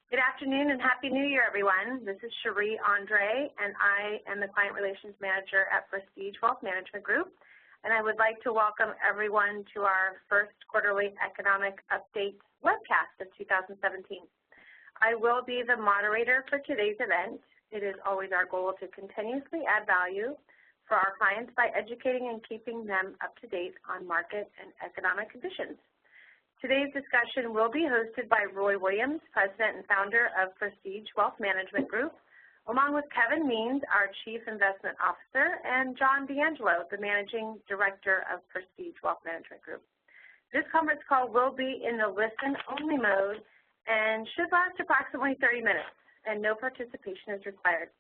Good afternoon and Happy New Year, everyone. This is Cherie Andre, and I am the Client Relations Manager at Prestige Wealth Management Group. And I would like to welcome everyone to our first quarterly economic update webcast of 2017. I will be the moderator for today's event. It is always our goal to continuously add value for our clients by educating and keeping them up to date on market and economic conditions. Today's discussion will be hosted by Roy Williams, President and Founder of Prestige Wealth Management Group, along with Kevin Means, our Chief Investment Officer, and John D'Angelo, the Managing Director of Prestige Wealth Management Group. This conference call will be in the listen-only mode and should last approximately 30 minutes, and no participation is required.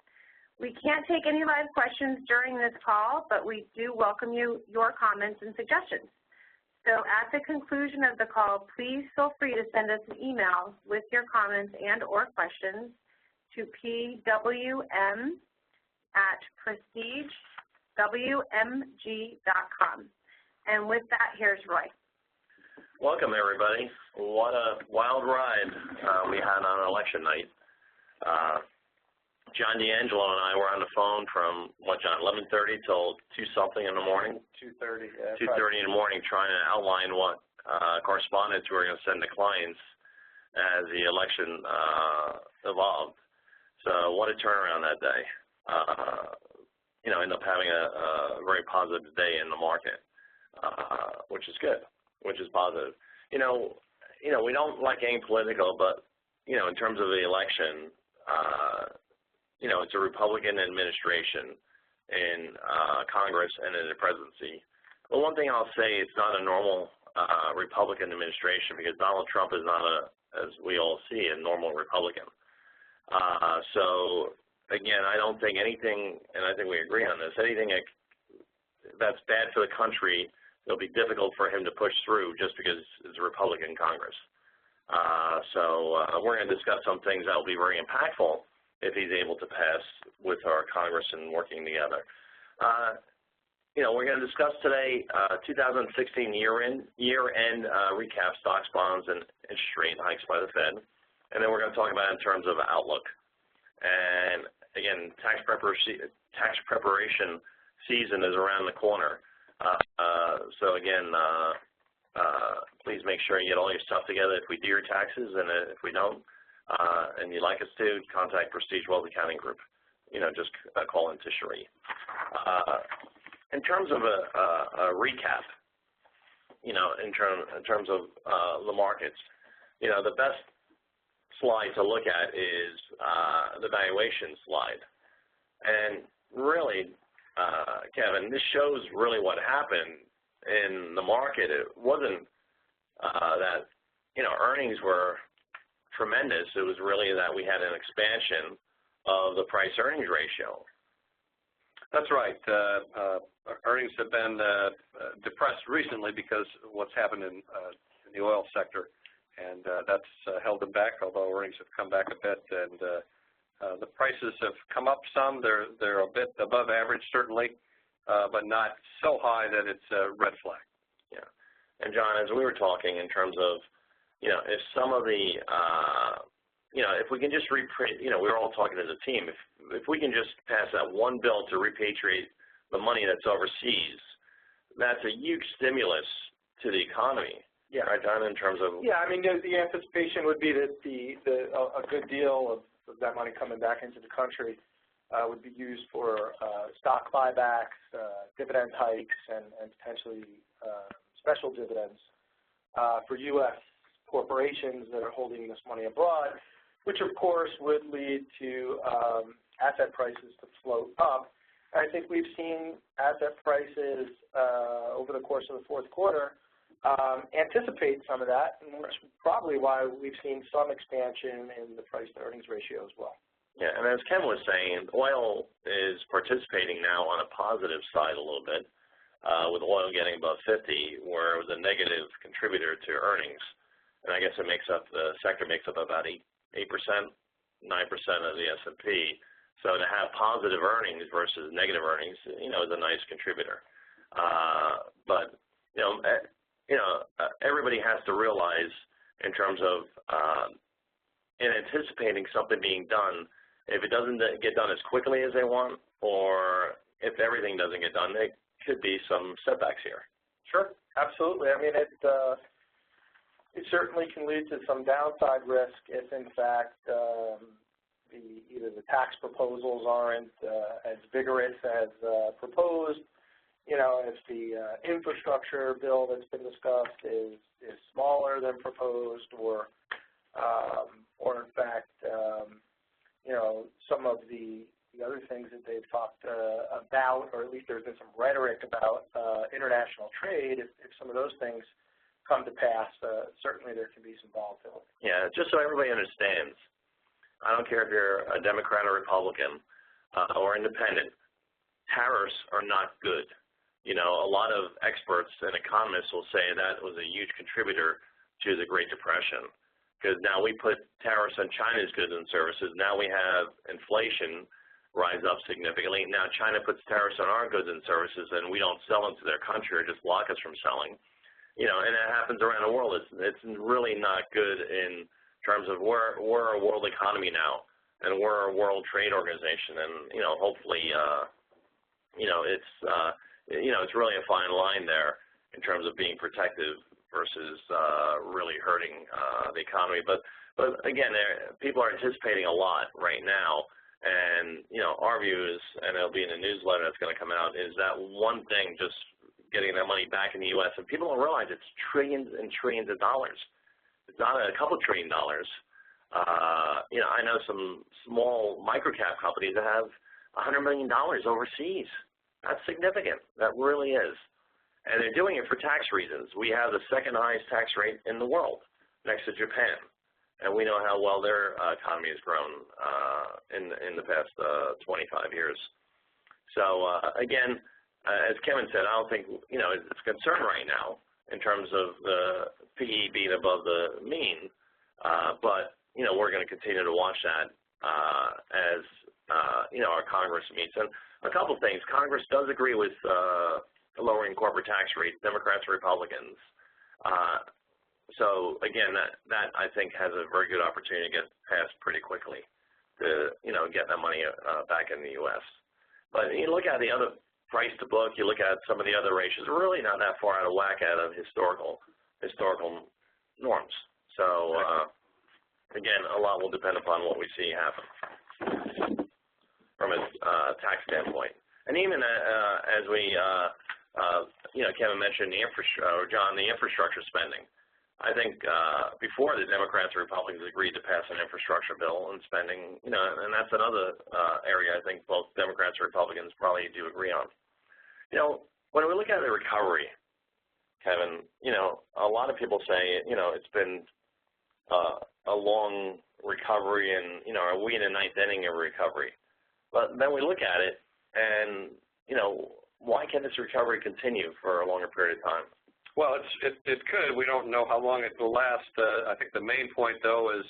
We can't take any live questions during this call, but we do welcome your comments and suggestions. So at the conclusion of the call, please feel free to send us an email with your comments and or questions to pwm@prestigewmg.com. And with that, here's Roy. Welcome, everybody. What a wild ride we had on election night. John D'Angelo and I were on the phone from, what, John, 11:30 till 2-something in the morning? 2:30, yeah. 2:30 in the morning, trying to outline what correspondence we were going to send to clients as the election evolved. So what a turnaround that day. Ended up having a very positive day in the market, which is good, which is positive. We don't like getting political, but, in terms of the election, it's a Republican administration in Congress and in the presidency. But one thing I'll say, it's not a normal Republican administration because Donald Trump is not, as we all see, a normal Republican. So, again, I don't think anything, and I think we agree on this, anything that's bad for the country, it'll be difficult for him to push through just because it's a Republican Congress. So we're going to discuss some things that will be very impactful if he's able to pass with our Congress and working together. We're going to discuss today 2016 year-end recap, stocks, bonds, and interest rate hikes by the Fed. And then we're going to talk about it in terms of outlook. And, again, tax preparation season is around the corner. So, again, please make sure you get all your stuff together if we do your taxes, and if we don't, and you'd like us to, contact Prestige Wealth Accounting Group. Just call into Cherie. In terms of a recap, in terms of the markets, the best slide to look at is the valuation slide. And really, Kevin, this shows really what happened in the market. It wasn't that, earnings were tremendous. It was really that we had an expansion of the price-earnings ratio. That's right. Earnings have been depressed recently because of what's happened in the oil sector, and that's held them back, although earnings have come back a bit, and the prices have come up some. They're a bit above average, certainly, but not so high that it's a red flag. Yeah. And, John, as we were talking in terms of, if some of the, if we can just we were all talking as a team, if we can just pass that one bill to repatriate the money that's overseas, that's a huge stimulus to the economy. Yeah. Right, John, in terms of... Yeah, I mean, the anticipation would be that a good deal of that money coming back into the country would be used for stock buybacks, dividend hikes, and potentially special dividends for U.S. corporations that are holding this money abroad, which, of course, would lead to asset prices to float up. And I think we've seen asset prices over the course of the fourth quarter anticipate some of that, and which is probably why we've seen some expansion in the price-to-earnings ratio as well. Yeah, and as Ken was saying, oil is participating now on a positive side a little bit, with oil getting above 50, where it was a negative contributor to earnings. And I guess it makes up, the sector makes up about 8%, 9% of the S&P. So to have positive earnings versus negative earnings, is a nice contributor. But, everybody has to realize in terms of in anticipating something being done. If it doesn't get done as quickly as they want, or if everything doesn't get done, there could be some setbacks here. Sure, absolutely. I mean, it certainly can lead to some downside risk if, in fact, either the tax proposals aren't as vigorous as proposed. You know, if the infrastructure bill that's been discussed is smaller than proposed, or in fact, you know, some of the other things that they've talked about, or at least there's been some rhetoric about international trade. If some of those things come to pass, certainly there can be some volatility. Yeah, just so everybody understands, I don't care if you're a Democrat or Republican or independent, tariffs are not good. You know, a lot of experts and economists will say that was a huge contributor to the Great Depression, because now we put tariffs on China's goods and services. Now we have inflation rise up significantly. Now China puts tariffs on our goods and services, and we don't sell into their country or just block us from selling. You know, and that happens around the world. It's really not good in terms of we're a world economy now, and we're a world trade organization, and you know, hopefully, you know, it's really a fine line there in terms of being protective versus really hurting the economy. But again, people are anticipating a lot right now, and you know, our view is, and it'll be in the newsletter that's going to come out, is that one thing, just getting that money back in the U.S. And people don't realize it's trillions and trillions of dollars. It's not a couple $1 trillion. You know, I know some small microcap companies that have $100 million overseas. That's significant. That really is. And they're doing it for tax reasons. We have the second highest tax rate in the world, next to Japan. And we know how well their economy has grown in the past 25 years. So, again, as Kevin said, I don't think, you know, it's a concern right now in terms of the PE being above the mean, but, you know, we're going to continue to watch that as, you know, our Congress meets. And a couple of things. Congress does agree with lowering corporate tax rates, Democrats and Republicans. So, again, that I think has a very good opportunity to get passed pretty quickly to, you know, get that money back in the U.S. But you look at the other price to book, you look at some of the other ratios, we're really not that far out of whack out of historical norms. So, again, a lot will depend upon what we see happen from a tax standpoint. And even as we, you know, Kevin mentioned the infrastructure spending. I think before the Democrats and Republicans agreed to pass an infrastructure bill and spending, you know, and that's another area I think both Democrats and Republicans probably do agree on. You know, when we look at the recovery, Kevin, you know, a lot of people say, you know, it's been a long recovery and, you know, are we in the ninth inning of recovery? But then we look at it and, you know, why can't this recovery continue for a longer period of time? Well, it could. We don't know how long it will last. I think the main point, though, is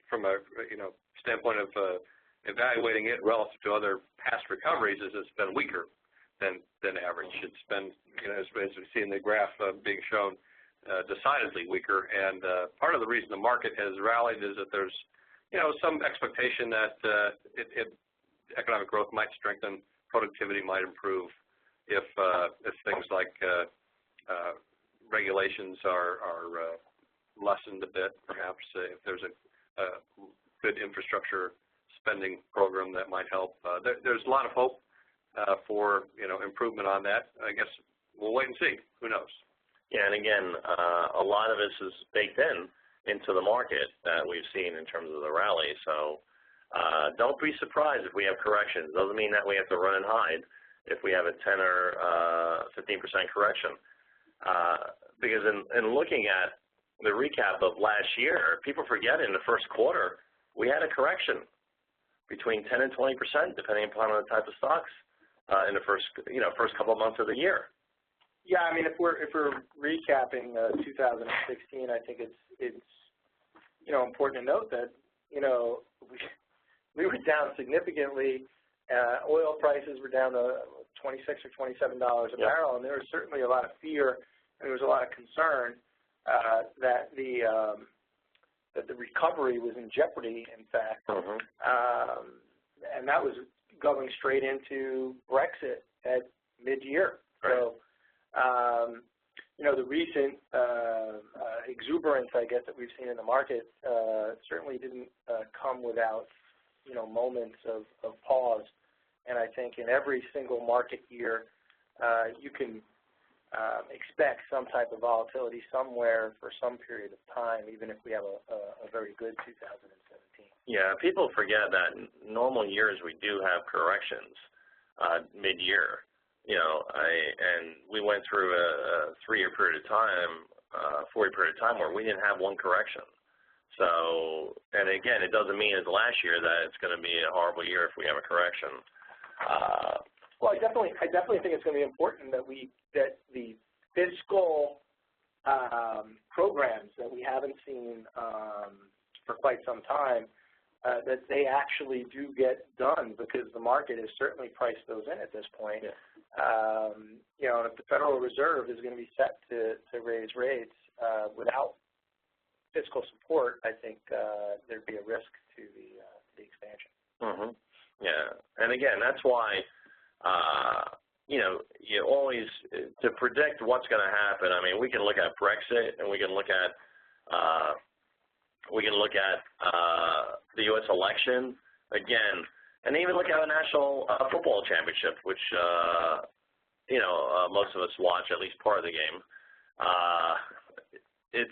from a standpoint of evaluating it relative to other past recoveries, is it's been weaker than average. It's been, you know, as we see in the graph being shown, decidedly weaker. And part of the reason the market has rallied is that there's, you know, some expectation that economic growth might strengthen, productivity might improve if things like regulations are lessened a bit, perhaps if there's a good infrastructure spending program that might help. There's a lot of hope for, you know, improvement on that. I guess we'll wait and see. Who knows? Yeah, and again, a lot of this is baked into the market that we've seen in terms of the rally. So don't be surprised if we have corrections. Doesn't mean that we have to run and hide if we have a 10 or 15% correction. Because in looking at the recap of last year, people forget in the first quarter we had a correction between 10 and 20%, depending upon the type of stocks in the first couple of months of the year. Yeah, I mean, if we're recapping 2016, I think it's you know, important to note that, you know, we were down significantly. Oil prices were down to $26 or $27 a barrel, and there was certainly a lot of fear and there was a lot of concern that the recovery was in jeopardy, in fact, and that was going straight into Brexit at mid-year. Right. So, the recent exuberance, I guess, that we've seen in the market certainly didn't come without, moments of pause. And I think in every single market year, you can expect some type of volatility somewhere for some period of time, even if we have a very good 2017. Yeah, people forget that in normal years we do have corrections mid-year. And we went through a 3-year period of time, 4-year period of time where we didn't have one correction. So, and again, it doesn't mean as last year that it's going to be a horrible year if we have a correction. Well, I definitely think it's going to be important that the fiscal programs that we haven't seen for quite some time, that they actually do get done, because the market has certainly priced those in at this point. Yeah. And if the Federal Reserve is going to be set to raise rates without fiscal support, I think there'd be a risk to the expansion. Yeah, and again, that's why you always, to predict what's going to happen. I mean, we can look at Brexit, and we can look at the U.S. election again, and even look at the National Football Championship, which most of us watch at least part of the game. It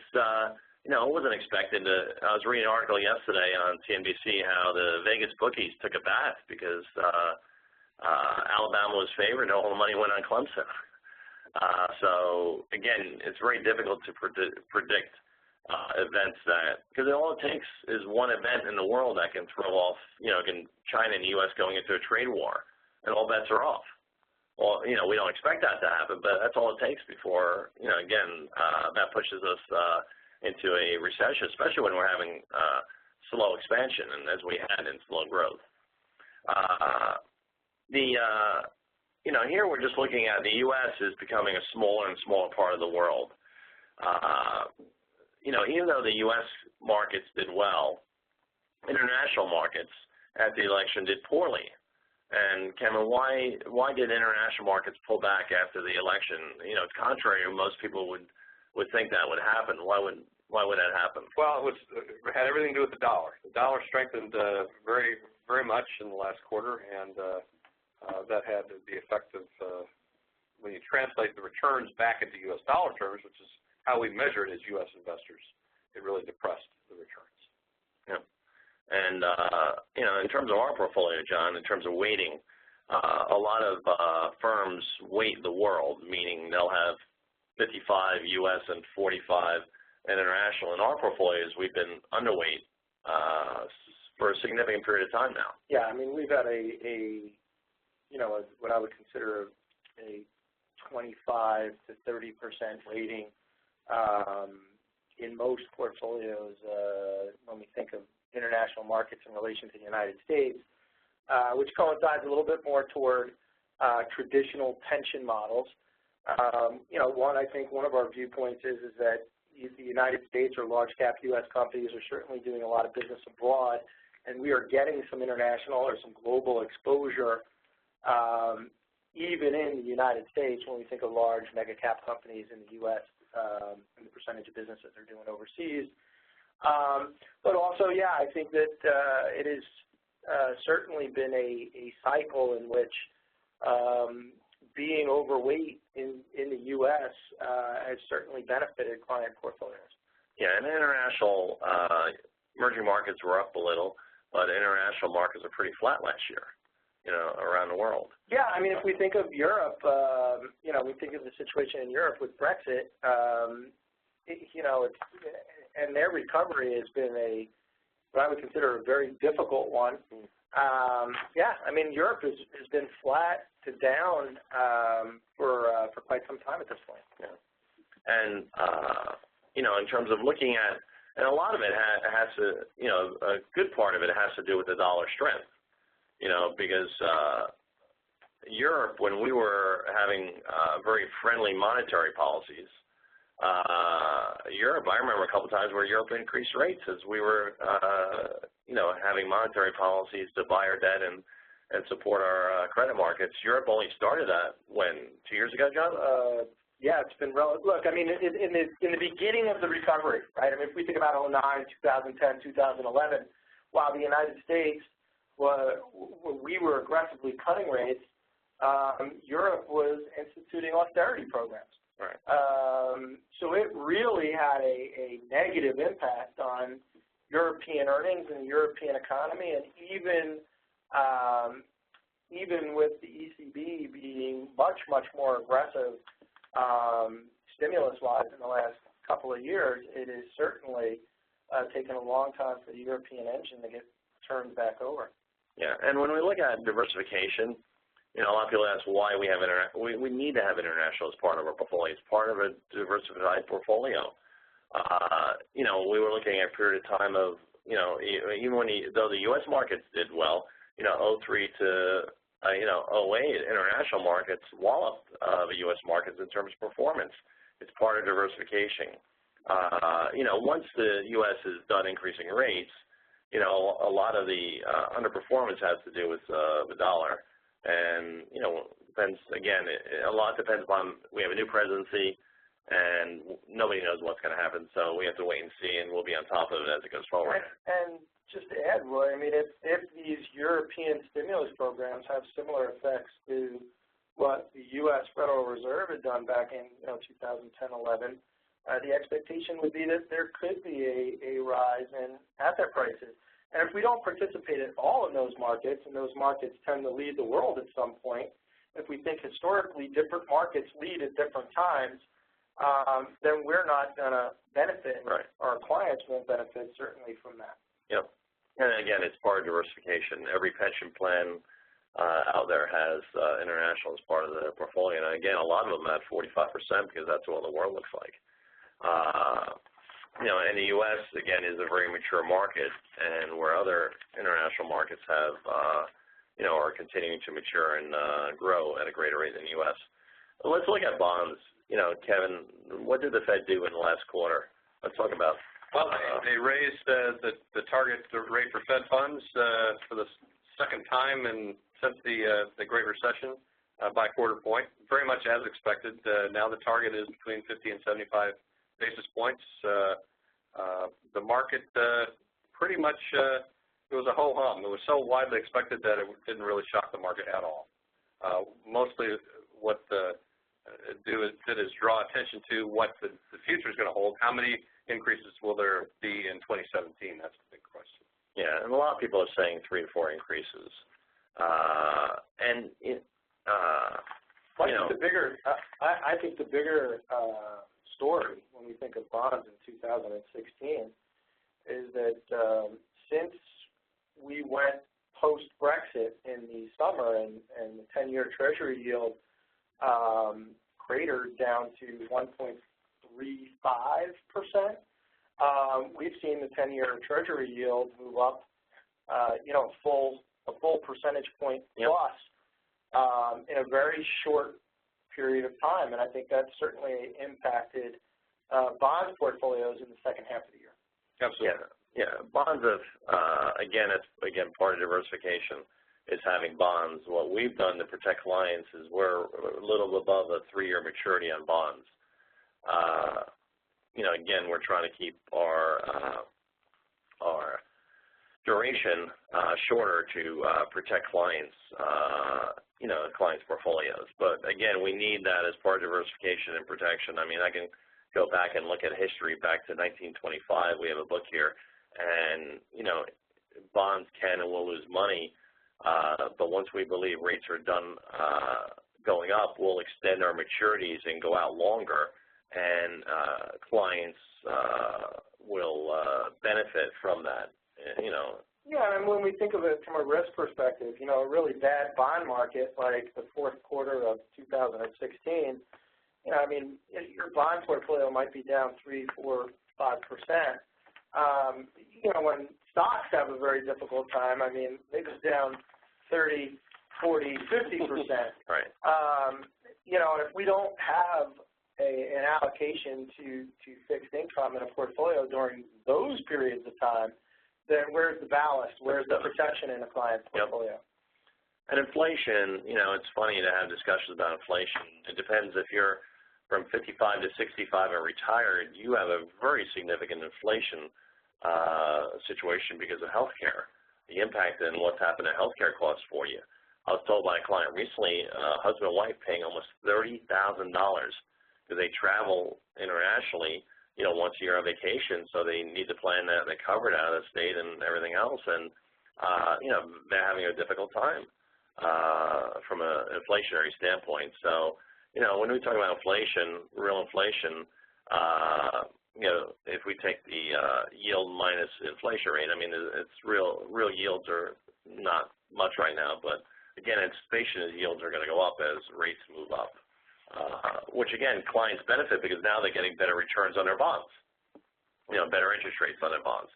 wasn't expected. I was reading an article yesterday on CNBC how the Vegas bookies took a bath because Alabama was favored and all the money went on Clemson. So again, it's very difficult to predict events because all it takes is one event in the world that can throw off, China and the U.S. going into a trade war, and all bets are off. Well, we don't expect that to happen, but that's all it takes before, again, that pushes us into a recession, especially when we're having slow expansion and as we had in slow growth. Here we're just looking at the U.S. is becoming a smaller and smaller part of the world. Even though the U.S. markets did well, international markets at the election did poorly. And Cameron, why did international markets pull back after the election? It's contrary to most people would think that would happen. Why would that happen? Well, it had everything to do with the dollar. The dollar strengthened very, very much in the last quarter, and that had the effect of when you translate the returns back into U.S. dollar terms, which is how we measure it as U.S. investors, it really depressed the returns. Yeah. And, in terms of our portfolio, John, in terms of weighting, a lot of firms weight the world, meaning they'll have 55 U.S. and 45 international. In our portfolios, we've been underweight for a significant period of time now. Yeah, I mean, we've had what I would consider a 25 to 30% weighting in most portfolios when we think of international markets in relation to the United States, which coincides a little bit more toward traditional pension models. I think one of our viewpoints is that the United States or large cap U.S. companies are certainly doing a lot of business abroad, and we are getting some international or some global exposure even in the United States when we think of large mega cap companies in the U.S. And the percentage of business that they're doing overseas. But also, yeah, I think that it has certainly been a cycle in which being overweight in the U.S. Has certainly benefited client portfolios. Yeah, and international emerging markets were up a little, but international markets are pretty flat last year, around the world. Yeah, I mean, if we think of Europe, we think of the situation in Europe with Brexit, and their recovery has been what I would consider a very difficult one. Yeah, I mean, Europe has been flat to down for quite some time at this point. Yeah. And, in terms of looking at, and a lot of it has to, a good part of it has to do with the dollar strength, because Europe, when we were having very friendly monetary policies, Europe, I remember a couple times where Europe increased rates as we were, having monetary policies to buy our debt and support our credit markets. Europe only started that, when, 2 years ago, John? Yeah, it's been look, I mean, in the beginning of the recovery, right? I mean, if we think about 09, 2010, 2011, while the United States we were aggressively cutting rates, Europe was instituting austerity programs. Right. So it really had a negative impact on European earnings and the European economy, and even with the ECB being much more aggressive stimulus-wise in the last couple of years, it has certainly taken a long time for the European engine to get turned back over. Yeah, and when we look at diversification, a lot of people ask why we have we need to have international as part of our portfolio. It's part of a diversified portfolio. We were looking at a period of time of, even though the U.S. markets did well, 03 to 08, international markets walloped the U.S. markets in terms of performance. It's part of diversification. Once the U.S. is done increasing rates, a lot of the underperformance has to do with the dollar. And, depends, again, a lot depends upon, we have a new presidency, and nobody knows what's going to happen, so we have to wait and see, and we'll be on top of it as it goes forward. And just to add, Roy, I mean, if these European stimulus programs have similar effects to what the U.S. Federal Reserve had done back in 2010-11, the expectation would be that there could be a rise in asset prices. And if we don't participate at all in those markets, and those markets tend to lead the world at some point, if we think historically different markets lead at different times, then we're not going to benefit. Right. Our clients won't benefit, certainly, from that. Yep. And again, it's part of diversification. Every pension plan out there has international as part of the portfolio. And again, a lot of them at 45% because that's what the world looks like. And the U.S., again, is a very mature market, and where other international markets have, are continuing to mature and grow at a greater rate than the U.S. Let's look at bonds. Kevin, what did the Fed do in the last quarter? Let's talk about. Well, they raised the target rate for Fed funds for the second time since the Great Recession by a quarter point, very much as expected. Now the target is between 50 and 75 basis points. The market pretty much, it was a ho-hum. It was so widely expected that it didn't really shock the market at all. Mostly what it did is draw attention to what the future is going to hold. How many increases will there be in 2017? That's the big question. Yeah, and a lot of people are saying 3 to 4 increases. I think the bigger story when we think of bonds in 2016 is that since we went post-Brexit in the summer and the 10-year Treasury yield cratered down to 1.35%, we've seen the 10-year Treasury yield move up, a full percentage point plus in a very short period of time, and I think that's certainly impacted bonds portfolios in the second half of the year. Absolutely. Yeah. Bonds have, it's part of diversification is having bonds. What we've done to protect clients is we're a little above a 3-year maturity on bonds. Again, we're trying to keep our duration shorter to protect clients' clients' portfolios. But again, we need that as part of diversification and protection. I mean, I can go back and look at history back to 1925. We have a book here, and bonds can and will lose money. But once we believe rates are done going up, we'll extend our maturities and go out longer, and clients will benefit from that. Yeah, and when we think of it from a risk perspective, a really bad bond market like the fourth quarter of 2016, your bond portfolio might be down 3, 4, 5%. When stocks have a very difficult time, they go down 30, 40, 50%. Right. And if we don't have an allocation to fixed income in a portfolio during those periods of time, then where's the ballast? Where's the protection in a client's portfolio? And inflation, you know, it's funny to have discussions about inflation. It depends if you're from 55 to 65 and retired, you have a very significant inflation situation because of healthcare, the impact and what's happened to healthcare costs for you. I was told by a client recently, husband and wife paying almost $30,000 because they travel internationally, you know, once a year on vacation, so they need to plan that they cover it out of the state and everything else, and you know, they're having a difficult time from an inflationary standpoint. So, you know, when we talk about inflation, real inflation, you know, if we take the yield minus inflation rate, I mean, it's real yields are not much right now, but again, anticipation is yields are going to go up as rates move up, which again, clients benefit because now they're getting better returns on their bonds, you know, better interest rates on their bonds,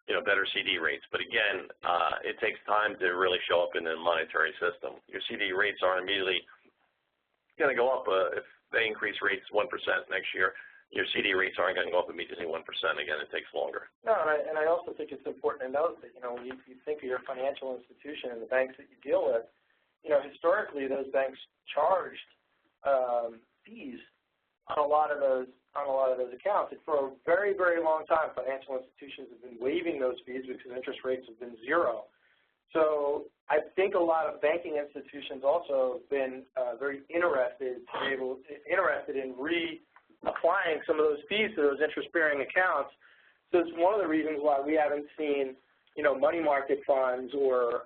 you know, better CD rates. But again, it takes time to really show up in the monetary system. Your CD rates aren't immediately going to go up if they increase rates 1% next year. Your CD rates aren't going to go up immediately 1%. Again, it takes longer. No, and I also think it's important to note that, you know, when you think of your financial institution and the banks that you deal with, you know, historically those banks charged fees on a lot of those accounts. And for a very, very long time, financial institutions have been waiving those fees because interest rates have been zero. So I think a lot of banking institutions also have been very interested in reapplying some of those fees to those interest-bearing accounts. So it's one of the reasons why we haven't seen, you know, money market funds or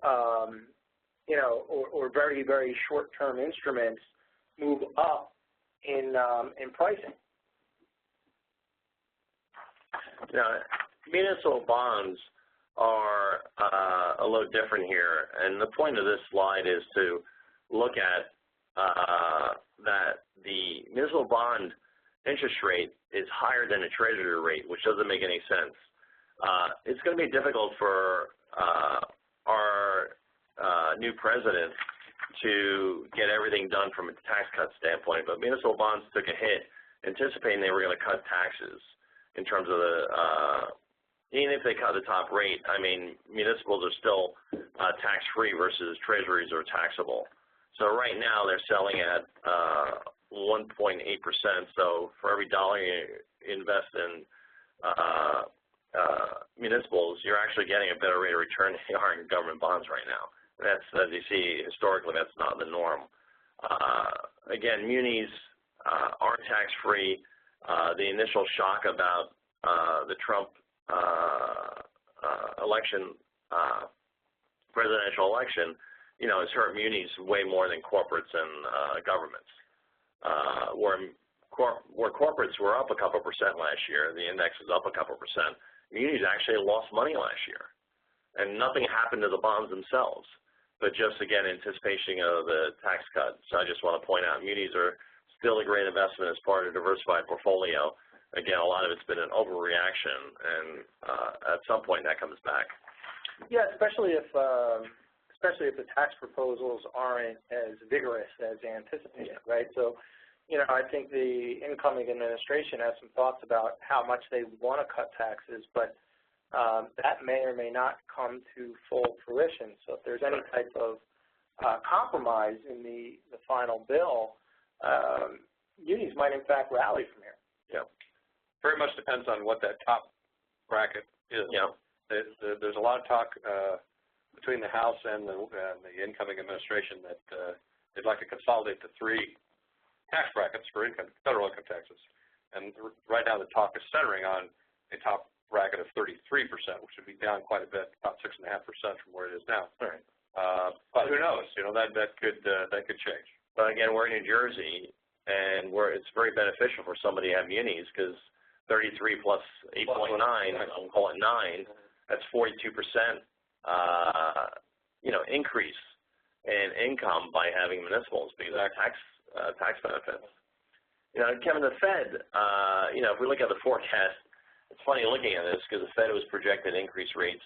you know, or very, very short-term instruments move up in pricing. Now, municipal bonds are a little different here, and the point of this slide is to look at that the municipal bond interest rate is higher than the treasury rate, which doesn't make any sense. It's going to be difficult for our new president to get everything done from a tax cut standpoint, but municipal bonds took a hit anticipating they were going to cut taxes in terms of the, even if they cut the top rate, I mean, municipals are still tax-free versus treasuries are taxable. So right now they're selling at 1.8%, so for every dollar you invest in municipals, you're actually getting a better rate of return than you are in government bonds right now. That's, as you see, historically, that's not the norm. Again, munis aren't tax-free. The initial shock about the Trump election, presidential election, you know, has hurt munis way more than corporates and governments. Where corporates were up a couple percent last year, the index was up a couple percent, munis actually lost money last year. And nothing happened to the bonds themselves, but just, again, anticipation of the tax cut. So I just want to point out, munis are still a great investment as part of a diversified portfolio. Again, a lot of it's been an overreaction, and at some point that comes back. Yeah, especially if the tax proposals aren't as vigorous as anticipated, right? So, you know, I think the incoming administration has some thoughts about how much they want to cut taxes, but that may or may not come to full fruition. So if there's any type of compromise in the final bill, munis might in fact rally from here. Yeah, very much depends on what that top bracket is. Yeah, there's a lot of talk between the House and the incoming administration that they'd like to consolidate the three tax brackets for federal income taxes. And right now the talk is centering on a top bracket of 33%, which would be down quite a bit, about 6.5% from where it is now. All right. But who knows? You know, that could change. But again, we're in New Jersey, and it's very beneficial for somebody to have munis because 33 plus 8.9, I'll call it 9. That's 42%. You know, increase in income by having municipals because of tax benefits. You know, Kevin, the Fed. You know, if we look at the forecast, it's funny looking at this because the Fed was projected to increase rates,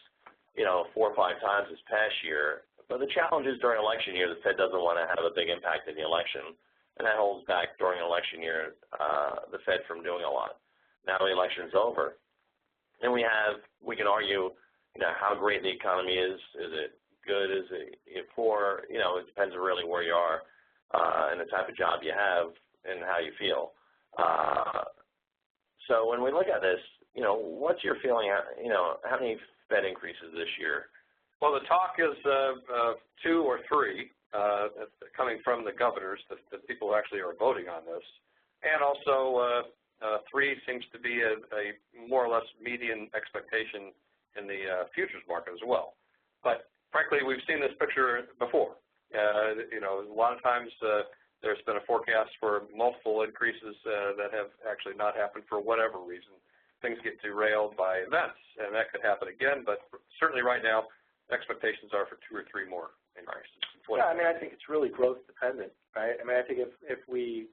you know, 4 or 5 times this past year. But the challenge is during election year, the Fed doesn't want to have a big impact in the election and that holds back during an election year the Fed from doing a lot. Now the election's over, and we can argue, how great the economy is. Is it good? Is it poor? It depends really where you are and the type of job you have and how you feel. So when we look at this, what's your feeling? How many Fed increases this year? Well, the talk is 2 or 3 coming from the governors, the people who actually are voting on this, and also 3 seems to be a more or less median expectation in the futures market as well. But frankly, we've seen this picture before. A lot of times there's been a forecast for multiple increases that have actually not happened for whatever reason. Things get derailed by events, and that could happen again. But certainly right now, expectations are for 2 or 3 more increases. Yeah, I think it's really growth dependent, right? I think if we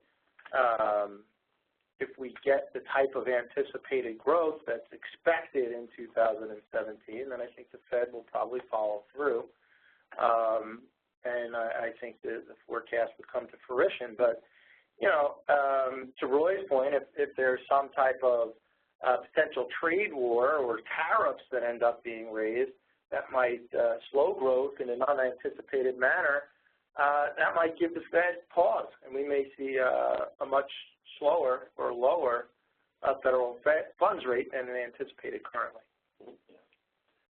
get the type of anticipated growth that's expected in 2017, then I think the Fed will probably follow through. And I think the forecast would come to fruition. But, to Roy's point, if there's some type of potential trade war or tariffs that end up being raised that might slow growth in an unanticipated manner, that might give the Fed pause, and we may see a much slower or lower federal funds rate than anticipated currently.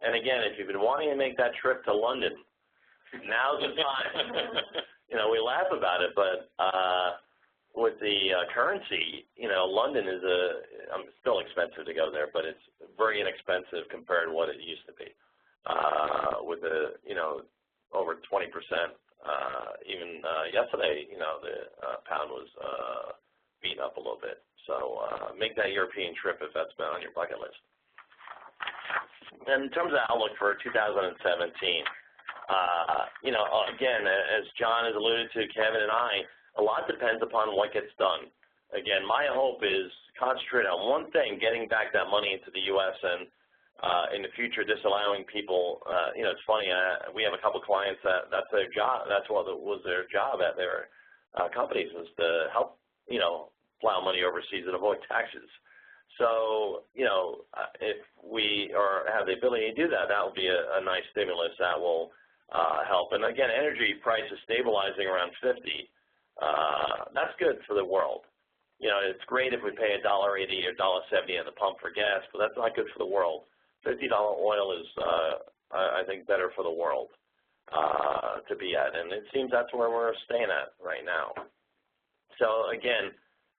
And again, if you've been wanting to make that trip to London, now's the time. We laugh about it, but with the currency, London is still expensive to go there, but it's very inexpensive compared to what it used to be. With the, over 20%. Even yesterday, the pound was beaten up a little bit. So make that European trip if that's been on your bucket list. And in terms of outlook for 2017, again, as John has alluded to, Kevin and I, a lot depends upon what gets done. Again, my hope is concentrate on one thing, getting back that money into the U.S. and in the future disallowing people, it's funny, we have a couple clients that's their job, that's what was their job at their companies, was to help, plow money overseas and avoid taxes. So, if we have the ability to do that, that will be a nice stimulus that will help. And again, energy prices stabilizing around 50, that's good for the world. It's great if we pay $1.80 or $1.70 at the pump for gas, but that's not good for the world. $50 oil is, I think, better for the world to be at, and it seems that's where we're staying at right now. So again,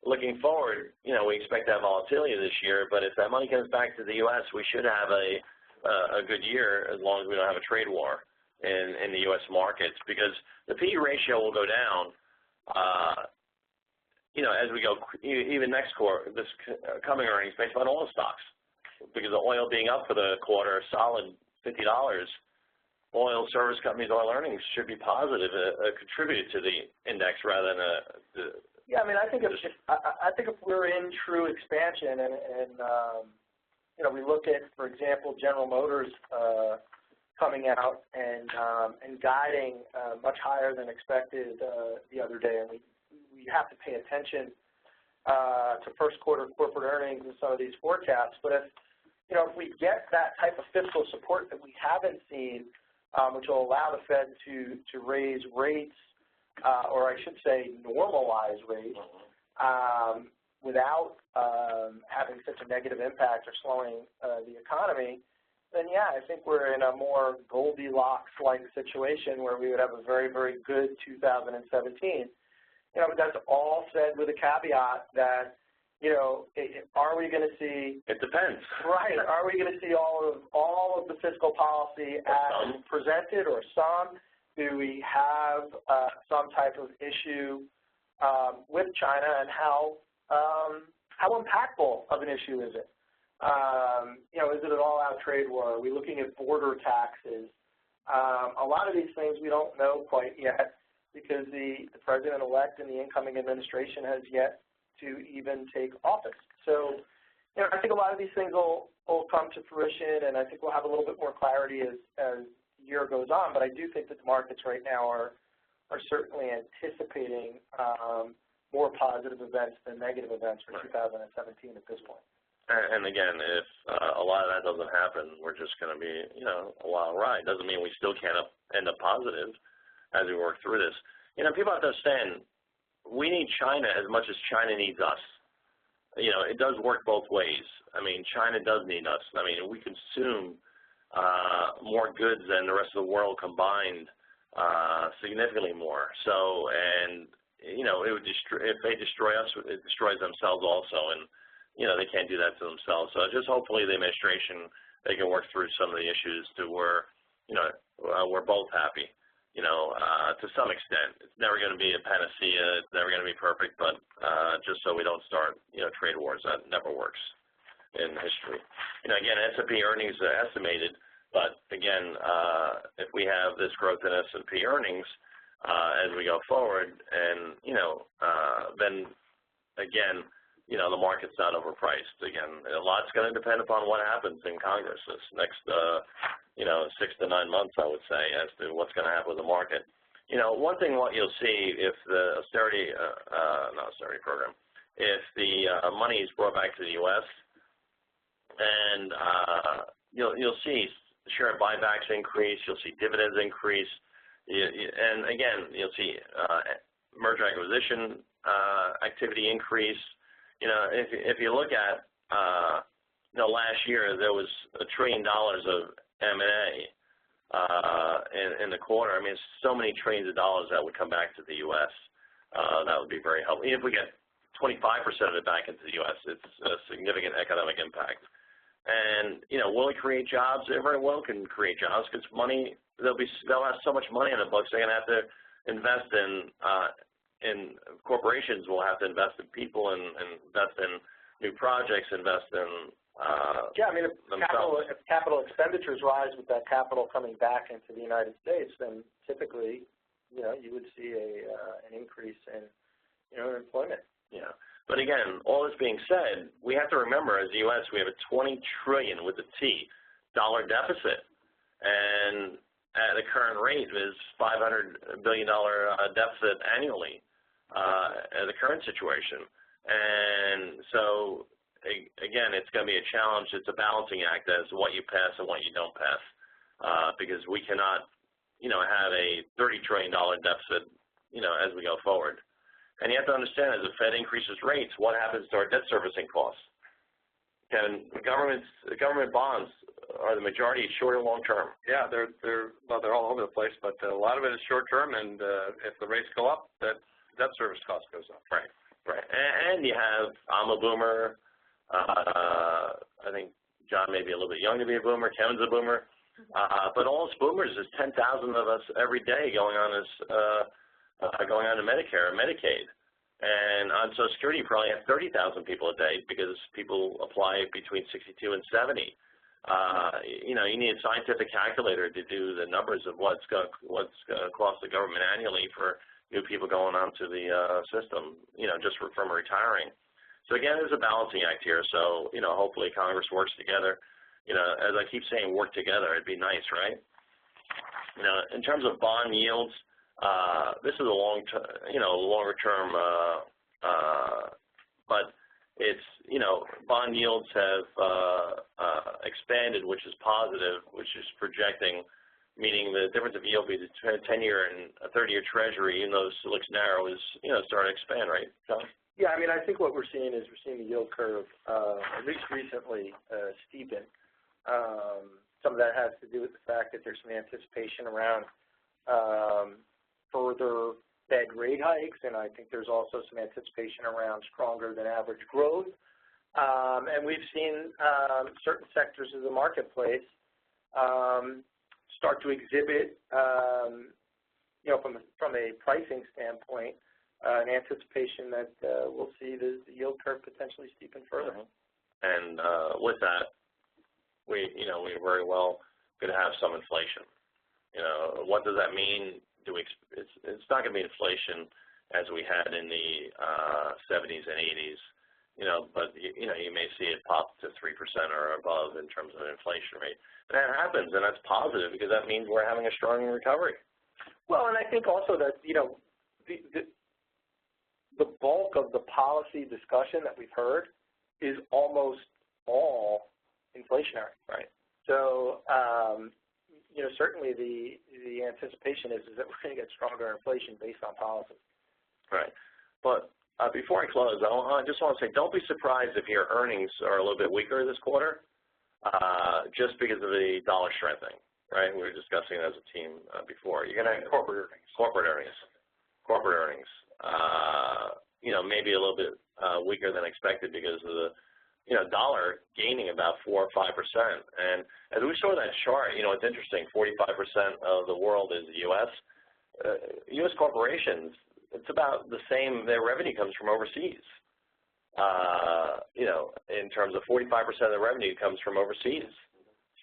looking forward, we expect to have volatility this year, but if that money comes back to the U.S., we should have a good year as long as we don't have a trade war in the U.S. markets, because the P/E ratio will go down, as we go even next quarter, this coming earnings based on oil stocks. Because of oil being up for the quarter, solid $50, oil service companies' oil earnings should be positive, contribute to the index rather than Yeah, I think if we're in true expansion and we look at, for example, General Motors coming out and guiding much higher than expected the other day, and we have to pay attention to first quarter corporate earnings and some of these forecasts. But if we get that type of fiscal support that we haven't seen, which will allow the Fed to raise rates, or I should say normalize rates, without having such a negative impact or slowing the economy, then yeah, I think we're in a more Goldilocks-like situation where we would have a very, very good 2017. But that's all said with a caveat that, are we going to see? It depends. Right. Are we going to see all of the fiscal policy as presented, or some? Do we have some type of issue with China, and how impactful of an issue is it? Is it an all-out trade war? Are we looking at border taxes? A lot of these things we don't know quite yet, because the president-elect and the incoming administration has yet to even take office. So, I think a lot of these things will come to fruition, and I think we'll have a little bit more clarity as the year goes on. But I do think that the markets right now are are certainly anticipating more positive events than negative events for 2017 at this point. And again, if a lot of that doesn't happen, we're just going to be, you know, a wild ride. Doesn't mean we still can't end up positive as we work through this. You know, people have to understand, we need China as much as China needs us. You know, it does work both ways. I mean, China does need us. I mean, we consume more goods than the rest of the world combined, significantly more. So, and, you know, it would if they destroy us, it destroys themselves also. And, you know, they can't do that to themselves. So just hopefully the administration, they can work through some of the issues to where, you know, we're both happy, you know, to some extent. It's never going to be a panacea. It's never going to be perfect, but just so we don't start, you know, trade wars. That never works in history. You know, again, S&P earnings are estimated, but again, if we have this growth in S&P earnings as we go forward, and, you know, then again, you know, the market's not overpriced. Again, a lot's going to depend upon what happens in Congress this next, you know, 6 to 9 months, I would say, as to what's going to happen with the market. You know, one thing what you'll see if the austerity, not austerity program, if the money is brought back to the U.S., and you'll see share buybacks increase, you'll see dividends increase, and again, you'll see merger acquisition activity increase. You know, if you look at, you know, last year there was $1 trillion of M&A in the quarter. I mean, it's so many trillions of dollars that would come back to the U.S. That would be very helpful. Even if we get 25% of it back into the U.S., it's a significant economic impact. And, you know, will it create jobs? It very well can create jobs because money, they'll have so much money in the books, they're going to have to invest in corporations will have to invest in people and invest in new projects, invest in yeah, I mean, if capital expenditures rise with that capital coming back into the United States, then typically, you know, you would see an increase in, you know, employment. Yeah. But again, all this being said, we have to remember as the U.S. we have a $20 trillion with a T dollar deficit, and at the current rate is $500 billion deficit annually at the current situation. And so, again, it's going to be a challenge. It's a balancing act as to what you pass and what you don't pass because we cannot, you know, have a $30 trillion deficit, you know, as we go forward. And you have to understand, as the Fed increases rates, what happens to our debt servicing costs? And government bonds are the majority short and long term. Yeah, they're all over the place, but a lot of it is short term, and if the rates go up, that debt service cost goes up. Right, right. And you have, I'm a boomer. I think John may be a little bit young to be a boomer. Kevin's a boomer. But all us boomers is 10,000 of us every day going on to Medicare and Medicaid. And on Social Security, you probably have 30,000 people a day because people apply between 62 and 70. You know, you need a scientific calculator to do the numbers of what's going to cost the government annually for new people going onto the system, you know, just from retiring. So again, there's a balancing act here. So, you know, hopefully Congress works together. You know, as I keep saying, work together. It'd be nice, right? You know, in terms of bond yields, this is a longer term, but it's, you know, bond yields have expanded, which is positive, which is projecting, meaning the difference of yield between a 10-year and a 30-year Treasury, even though it looks narrow, is, you know, starting to expand, right, John? Yeah, I mean, I think what we're seeing is the yield curve, at least recently, steepen. Some of that has to do with the fact that there's some anticipation around further Fed rate hikes, and I think there's also some anticipation around stronger than average growth. And we've seen certain sectors of the marketplace start to exhibit, you know, from a pricing standpoint, an anticipation that we'll see the yield curve potentially steepen further. And with that, we very well could have some inflation. You know, what does that mean? It's not going to be inflation as we had in the 70s and 80s, you know, but, you know, you may see it pop to 3% or above in terms of an inflation rate. And that happens, and that's positive because that means we're having a strong recovery. Well, and I think also that, you know, the bulk of the policy discussion that we've heard is almost all inflationary. Right. So, you know, certainly the anticipation is that we're going to get stronger inflation based on policy. Right. But before I close, I just want to say, don't be surprised if your earnings are a little bit weaker this quarter, just because of the dollar strengthening. Right. We were discussing it as a team before. You're going to corporate earnings. You know, maybe a little bit weaker than expected because of the, you know, dollar gaining about 4 or 5%. And as we saw that chart, you know, it's interesting, 45% of the world is the U.S. U.S. corporations, it's about the same, their revenue comes from overseas. You know, in terms of 45% of the revenue comes from overseas.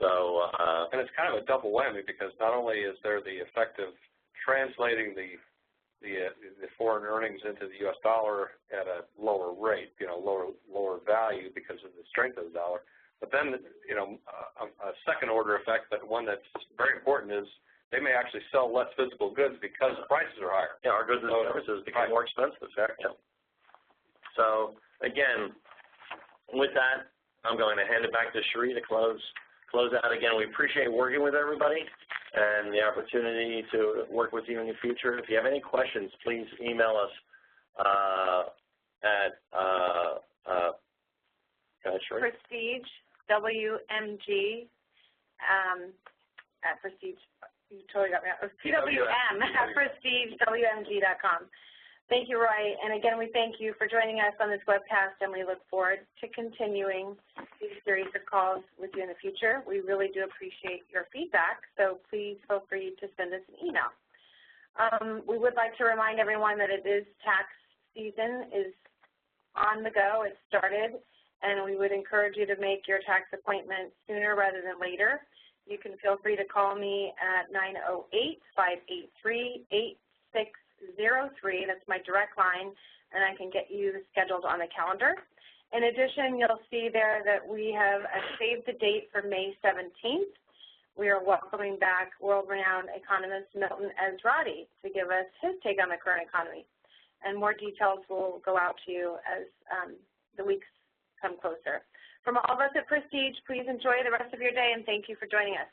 So, and it's kind of a double whammy because not only is there the effect of translating the foreign earnings into the U.S. dollar at a lower rate, you know, lower value because of the strength of the dollar. But then, you know, a second order effect, but one that's very important, is they may actually sell less physical goods because the prices are higher. Yeah, our goods and services become more expensive. Yeah. So again, with that, I'm going to hand it back to Cherie to close out. Again, we appreciate working with everybody and the opportunity to work with you in the future. If you have any questions, please email us at Prestige, WMG, at Prestige, you totally got me out. PWM at PrestigeWMG.com. Thank you, Roy. And again, we thank you for joining us on this webcast, and we look forward to continuing these series of calls with you in the future. We really do appreciate your feedback, so please feel free to send us an email. We would like to remind everyone that it is tax season is on the go. It started, and we would encourage you to make your tax appointment sooner rather than later. You can feel free to call me at 908-583-8603. That's my direct line, and I can get you scheduled on the calendar. In addition, you'll see there that we have saved the date for May 17th. We are welcoming back world-renowned economist Milton Ezrati to give us his take on the current economy. And more details will go out to you as the weeks come closer. From all of us at Prestige, please enjoy the rest of your day, and thank you for joining us.